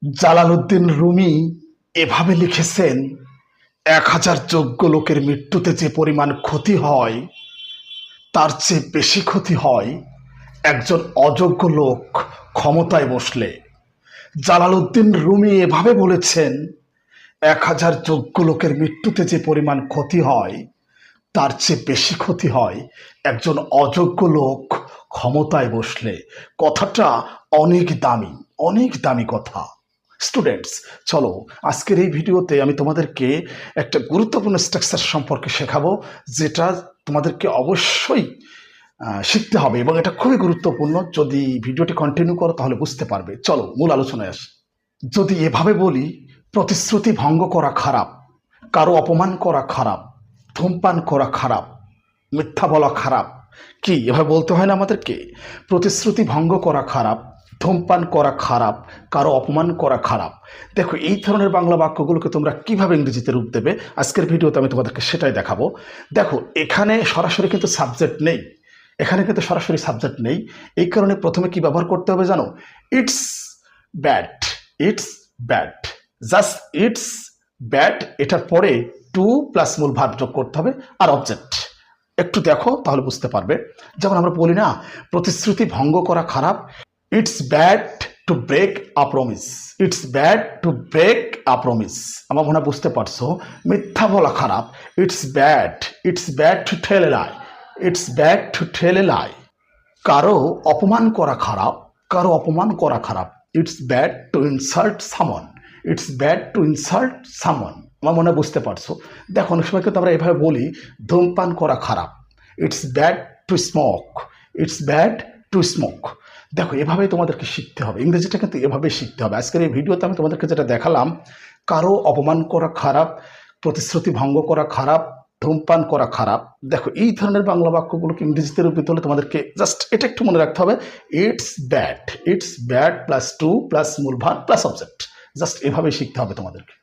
Jalaluddin Rumi এভাবে লিখেছেন, ১,০০০ যোগ্য লোকের মৃত্যুতে যে পরিমাণ ক্ষতি হয় তার চেয়ে বেশি ক্ষতি হয় একজন অযোগ্য লোক ক্ষমতায় বসলে। জালালউদ্দিন রুমি এভাবে বলেছেন, ১,০০০ যোগ্য লোকের মৃত্যুতে যে পরিমাণ ক্ষতি হয় তার চেয়ে বেশি ক্ষতি হয় একজন অযোগ্য লোক ক্ষমতায় বসলে। কথাটা অনেক দামি কথা। স্টুডেন্টস, চলো আজকের এই ভিডিওতে আমি তোমাদেরকে একটা গুরুত্বপূর্ণ স্ট্রাকচার সম্পর্কে শেখাবো, যেটা তোমাদেরকে অবশ্যই শিখতে হবে এবং এটা খুবই গুরুত্বপূর্ণ। যদি ভিডিওটি কন্টিনিউ করো তাহলে বুঝতে পারবে। চলো মূল আলোচনায় আসি। যদি এভাবে বলি, প্রতিশ্রুতি ভঙ্গ করা খারাপ, কারো অপমান করা খারাপ, ধূমপান করা খারাপ, মিথ্যা বলা খারাপ, কি এভাবে বলতে হয় না আমাদেরকে? প্রতিশ্রুতি ভঙ্গ করা খারাপ, ধূমপান করা খারাপ, কারো অপমান করা খারাপ। দেখো, এই ধরনের বাংলা বাক্যগুলোকে তোমরা কিভাবে ইংরেজিতে রূপ দেবে, আজকের ভিডিওতে আমি তোমাদেরকে সেটাই দেখাবো। দেখো, এখানে সরাসরি কিন্তু সাবজেক্ট নেই, এই কারণে প্রথমে কি ব্যবহার করতে হবে জানো? It's bad, just it's bad, এটার পরে টু প্লাস মূল ভার্ব যোগ করতে হবে আর অবজেক্ট। একটু দেখো তাহলে বুঝতে পারবে। যেমন আমরা বলি না, প্রতিশ্রুতি ভঙ্গ করা খারাপ, it's bad to break a promise. আমার মনে হয় বুঝতে পারছো। মিথ্যা বলা খারাপ, it's bad to tell a lie. কারো অপমান করা খারাপ, it's bad to insult someone. আমার মনে হয় বুঝতে পারছো। দেখো, অনেক সময় কিন্তু আমরা এভাবে বলি, ধূমপান করা খারাপ, ইটস ব্যাড টু স্মোক। দেখো, এভাবেই তোমাদেরকে শিখতে হবে, ইংরেজিটা কিন্তু এভাবেই শিখতে হবে। আজকের এই ভিডিওতে আমি তোমাদেরকে যেটা দেখালাম, কারো অপমান করা খারাপ, প্রতিশ্রুতি ভঙ্গ করা খারাপ, ধূমপান করা খারাপ। দেখো, এই ধরনের বাংলা বাক্যগুলোকে ইংরেজিতে রূপ দিতে হলে তোমাদেরকে জাস্ট এটা একটু মনে রাখতে হবে, it's bad plus to plus মূল ভার্ব প্লাস অবজেক্ট। জাস্ট এভাবেই শিখতে হবে তোমাদেরকে।